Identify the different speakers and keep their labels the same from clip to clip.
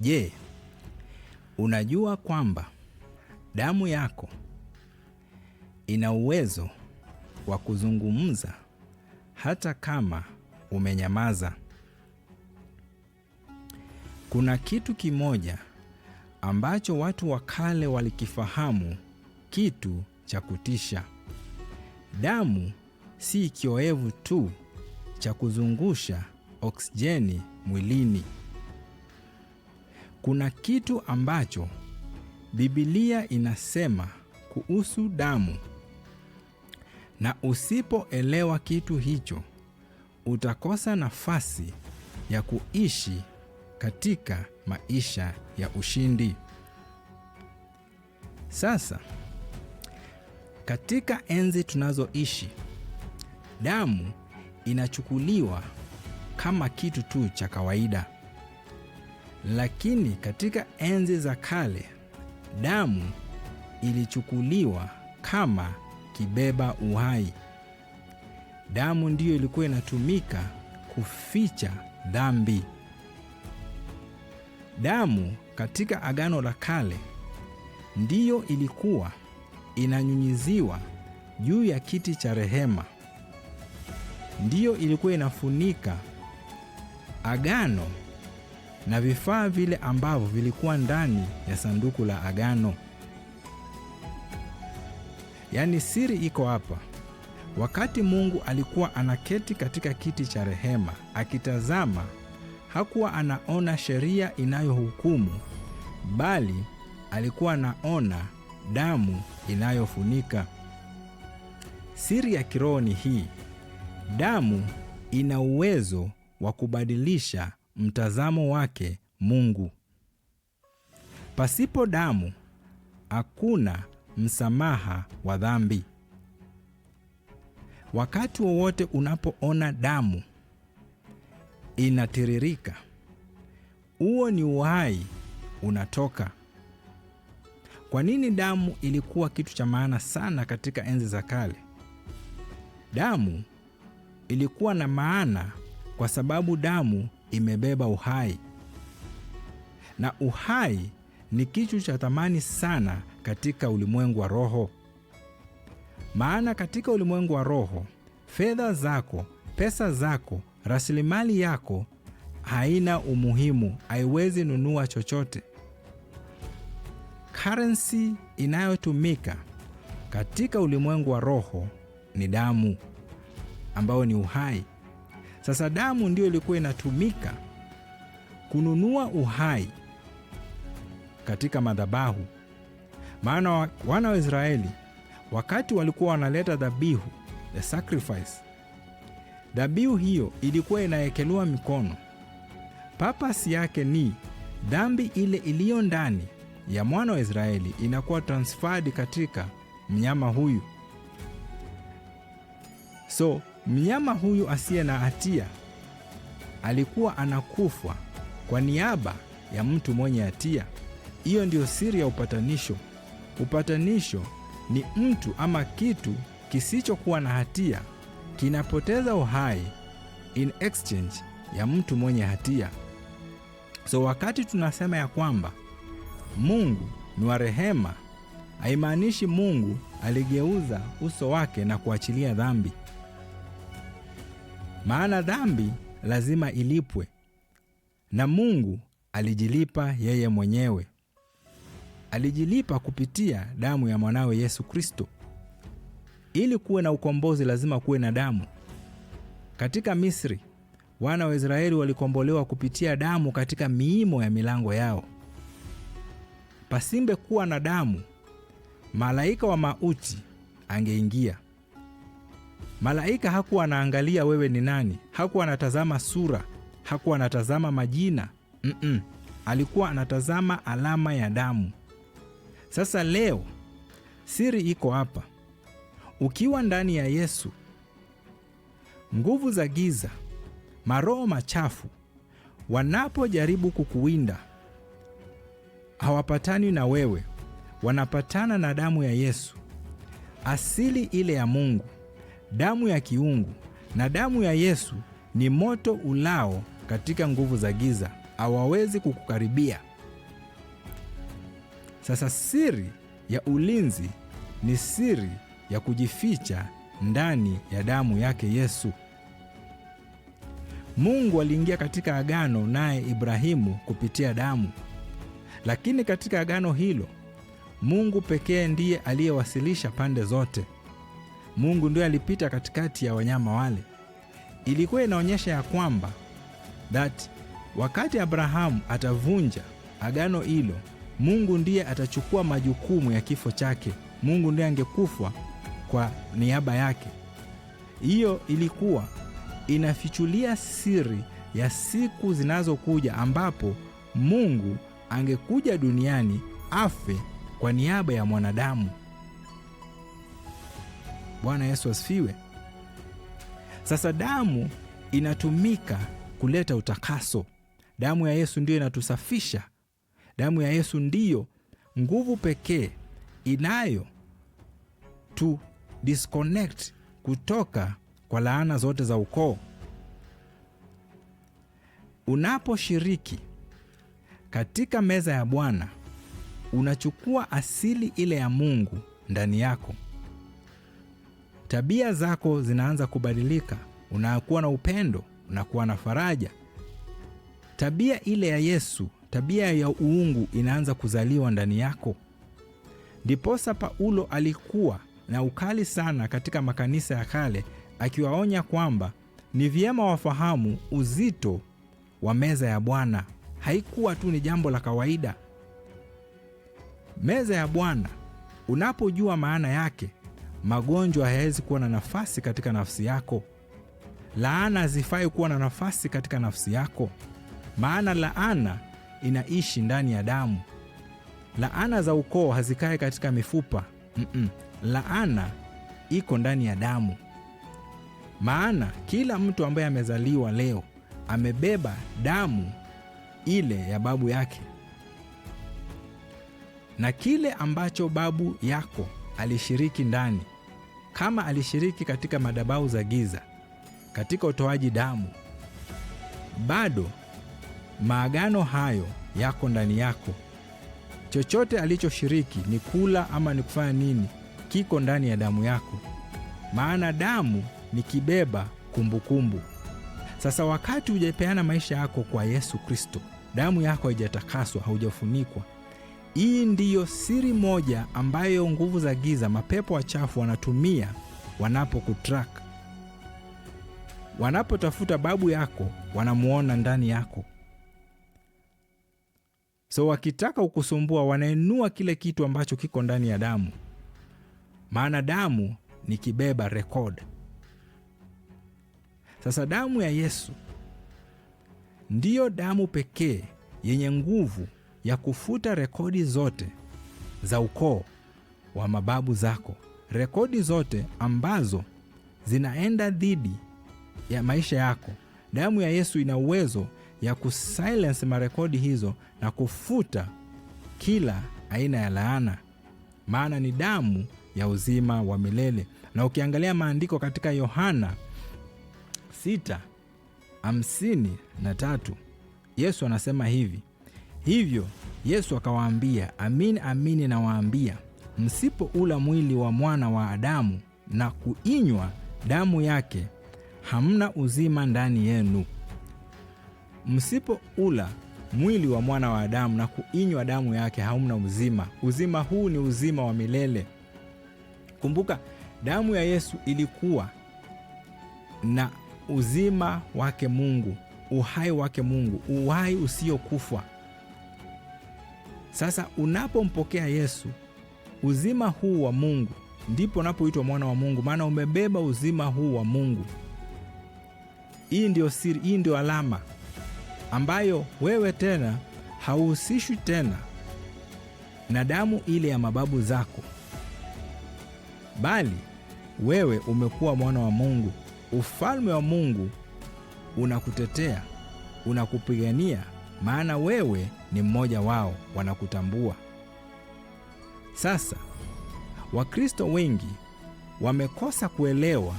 Speaker 1: Je, unajua kwamba damu yako ina uwezo wa kuzungumza hata kama umenyamaza? Kuna kitu kimoja ambacho watu wa kale walikifahamu, kitu cha kutisha. Damu si kioevu tu cha kuzungusha oksijeni mwilini. Kuna kitu ambacho Biblia inasema kuhusu damu, na usipoelewa kitu hicho, utakosa nafasi ya kuishi katika maisha ya ushindi. Sasa, katika enzi tunazoishi, damu inachukuliwa kama kitu tu cha kawaida. Lakini katika enzi za kale, damu ilichukuliwa kama kibeba uhai. Damu ndiyo ilikuwa inatumika kuficha dhambi. Damu katika Agano la Kale ndiyo ilikuwa inanyunyiziwa juu ya kiti cha rehema. Ndiyo ilikuwa inafunika agano na vifaa vile ambavyo vilikuwa ndani ya sanduku la agano. Yaani siri iko hapa. Wakati Mungu alikuwa anaketi katika kiti cha rehema akitazama, hakuwa anaona sheria inayohukumu, bali alikuwa anaona damu inayofunika. Siri ya kiroho ni hii: damu ina uwezo wa kubadilisha mtazamo wake Mungu. Pasipo damu hakuna msamaha wa dhambi. Wakati wowote unapoona damu inatiririka, huo ni uhai unatoka. Kwa nini damu ilikuwa kitu cha maana sana katika enzi za kale? Damu ilikuwa na maana kwa sababu damu imebeba uhai. Na uhai ni kitu cha thamani sana katika ulimwengu wa roho. Maana katika ulimwengu wa roho, fedha zako, pesa zako, rasilimali yako haina umuhimu, haiwezi nunua chochote. Currency inayotumika katika ulimwengu wa roho ni damu, ambao ni uhai. Sasa damu ndio ilikuwa inatumika kununua uhai katika madhabahu. Maana wana wa Israeli wakati walikuwa wanaleta dhabihu, the sacrifice, dhabihu hiyo ilikuwa inaekelewa mikono. Purpose yake ni dhambi ile iliyo ndani ya mwana wa Israeli inakuwa transferred katika mnyama huyu. So mnyama huyu asiye na hatia alikuwa anakufa kwa niaba ya mtu mwenye hatia. Hiyo ndio siri ya upatanisho. Upatanisho ni mtu ama kitu kisichokuwa na hatia kinapoteza uhai in exchange ya mtu mwenye hatia. So wakati tunasema ya kwamba Mungu ni wa rehema, haimaanishi Mungu aligeuza uso wake na kuachilia dhambi. Maana dhambi lazima ilipwe, na Mungu alijilipa yeye mwenyewe. Alijilipa kupitia damu ya mwanawe Yesu Kristo. Ili kuwe na ukombozi lazima kuwe na damu. Katika Misri, wana wa Israeli walikombolewa kupitia damu katika miimo ya milango yao. Pasimbe kuwa na damu, malaika wa mauti angeingia. Malaika hakuwa anaangalia wewe ni nani, hakuwa anatazama sura, hakuwa anatazama majina. Alikuwa anatazama alama ya damu. Sasa leo siri iko hapa. Ukiwa ndani ya Yesu, nguvu za giza, maroho machafu wanapojaribu kukuwinda, hawapatani na wewe, wanapatana na damu ya Yesu. Asili ile ya Mungu, damu ya kiungu, na damu ya Yesu ni moto ulao katika nguvu za giza. hawawezi kukukaribia. Sasa siri ya ulinzi ni siri ya kujificha ndani ya damu yake Yesu. Mungu aliingia katika agano naye Ibrahimu kupitia damu, lakini katika agano hilo Mungu pekee ndiye aliyewasilisha pande zote. Mungu ndiye alipita katikati ya wanyama wale. Ilikuwa inaonyesha ya kwamba that wakati Abrahamu atavunja agano hilo, Mungu ndiye atachukua majukumu ya kifo chake. Mungu ndiye angekufa kwa niaba yake. Hiyo ilikuwa inafichulia siri ya siku zinazokuja ambapo Mungu angekuja duniani afe kwa niaba ya mwanadamu. Bwana Yesu asifiwe. Sasa damu inatumika kuleta utakaso. Damu ya Yesu ndiyo inatusafisha. Damu ya Yesu ndiyo nguvu pekee inayo tu disconnect kutoka kwa laana zote za ukoo. Unaposhiriki katika meza ya Bwana, unachukua asili ile ya Mungu ndani yako. Tabia zako zinaanza kubadilika. Unakuwa na upendo, unakuwa na faraja. Tabia ile ya Yesu, tabia ya uungu inaanza kuzaliwa ndani yako. Ndiposa Paulo alikuwa na ukali sana katika makanisa ya kale, akiwaonya kwamba ni vyema wafahamu uzito wa meza ya Bwana. Haikuwa tu ni jambo la kawaida. Meza ya Bwana, unapojua maana yake, magonjwa hayawezi kuwa na nafasi katika nafsi yako. Laana hazifai kuwa na nafasi katika nafsi yako, maana laana inaishi ndani ya damu. Laana za ukoo hazikae katika mifupa. Laana iko ndani ya damu. Maana kila mtu ambaye amezaliwa leo amebeba damu ile ya babu yake. Na kile ambacho babu yako alishiriki ndani, kama alishiriki katika madhabahu za giza, katika utoaji damu, bado maagano hayo yako ndani yako. Chochote alichoshiriki, ni kula ama ni kufanya nini, kiko ndani ya damu yako. Maana damu ni kibeba kumbukumbu. Sasa wakati hujapeana maisha yako kwa Yesu Kristo, damu yako haijatakaswa, haujafunikwa. Hii ndiyo siri moja ambayo nguvu za giza, mapepo wachafu wanatumia wanapokutrack. Wanapotafuta babu yako, wanamuona ndani yako. So wakitaka ukusumbua, wanainua kile kitu ambacho kiko ndani ya damu. Maana damu ni kibeba record. Sasa damu ya Yesu ndiyo damu pekee yenye nguvu ya kufuta rekodi zote za ukoo wa mababu zako. Rekodi zote ambazo zinaenda dhidi ya maisha yako. Damu ya Yesu ina uwezo ya kusilence marekodi hizo na kufuta kila aina ya laana. Maana ni damu ya uzima wa milele. Na ukiangalia maandiko katika Yohana 6:53, Yesu anasema hivi: hivyo Yesu akawaambia, amin amin nawaambia, msipoula mwili wa mwana wa Adamu na kuinywa damu yake, hamna uzima ndani yenu. Msipoula mwili wa mwana wa Adamu na kuinywa damu yake, hamna uzima. Uzima huu ni uzima wa milele. Kumbuka, damu ya Yesu ilikuwa na uzima wake Mungu, uhai wake Mungu, uhai usiokufa. Sasa unapompokea Yesu, uzima huu wa Mungu, ndipo unapoitwa mwana wa Mungu, maana umebeba uzima huu wa Mungu. Hii ndio siri, hii ndio alama ambayo wewe tena hauhusishwi tena na damu ile ya mababu zako, bali wewe umekuwa mwana wa Mungu. Ufalme wa Mungu unakutetea, unakupigania, maana wewe ni mmoja wao, wanakutambua. Sasa Wakristo wengi wamekosa kuelewa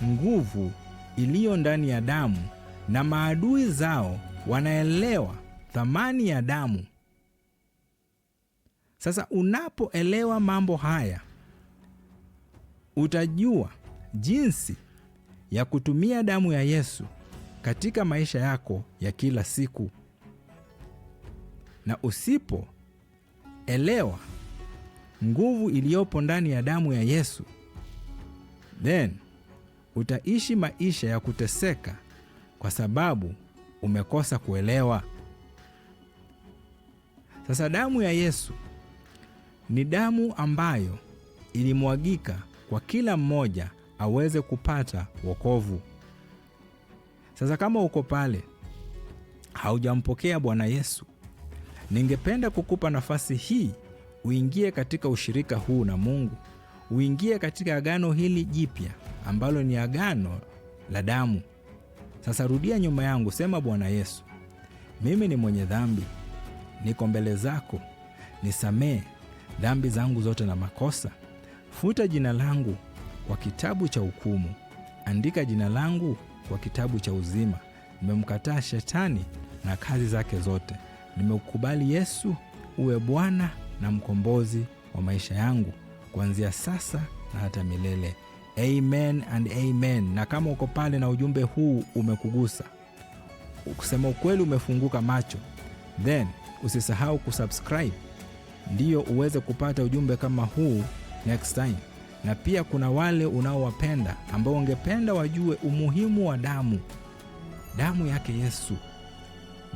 Speaker 1: nguvu iliyo ndani ya damu, na maadui zao wanaelewa thamani ya damu. Sasa unapoelewa mambo haya, utajua jinsi ya kutumia damu ya Yesu katika maisha yako ya kila siku. Na usipoelewa nguvu iliyopo ndani ya damu ya Yesu, then utaishi maisha ya kuteseka kwa sababu umekosa kuelewa. Sasa damu ya Yesu ni damu ambayo ilimwagika kwa kila mmoja aweze kupata wokovu. Sasa kama uko pale haujampokea Bwana Yesu, ningependa kukupa nafasi hii uingie katika ushirika huu na Mungu. Uingie katika agano hili jipya ambalo ni agano la damu. Sasa rudia nyuma yangu, sema: Bwana Yesu, mimi ni mwenye dhambi, niko mbele zako, nisamee dhambi zangu zote na makosa. Futa jina langu kwa kitabu cha hukumu, andika jina langu kwa kitabu cha uzima. Nimemkataa shetani na kazi zake zote. Nimekubali Yesu uwe Bwana na mkombozi wa maisha yangu kuanzia sasa na hata milele. Amen and amen. Na kama uko pale na ujumbe huu umekugusa, kusema ukweli umefunguka macho, then usisahau kusubscribe ndiyo uweze kupata ujumbe kama huu next time. Na pia kuna wale unaowapenda ambao ungependa wajue umuhimu wa damu yake Yesu,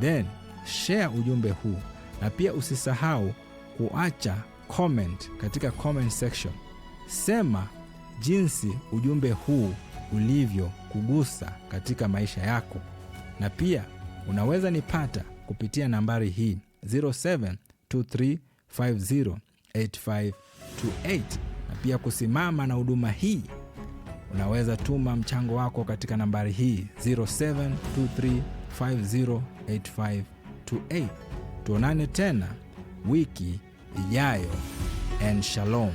Speaker 1: then share ujumbe huu. Na pia usisahau kuacha comment katika comment section. Sema jinsi ujumbe huu ulivyo kugusa katika maisha yako. Na pia unaweza nipata kupitia nambari hii 0723508528. Na pia kusimama na huduma hii, unaweza tuma mchango wako katika nambari hii 0723508528. Tuonane tena wiki ijayo, and shalom.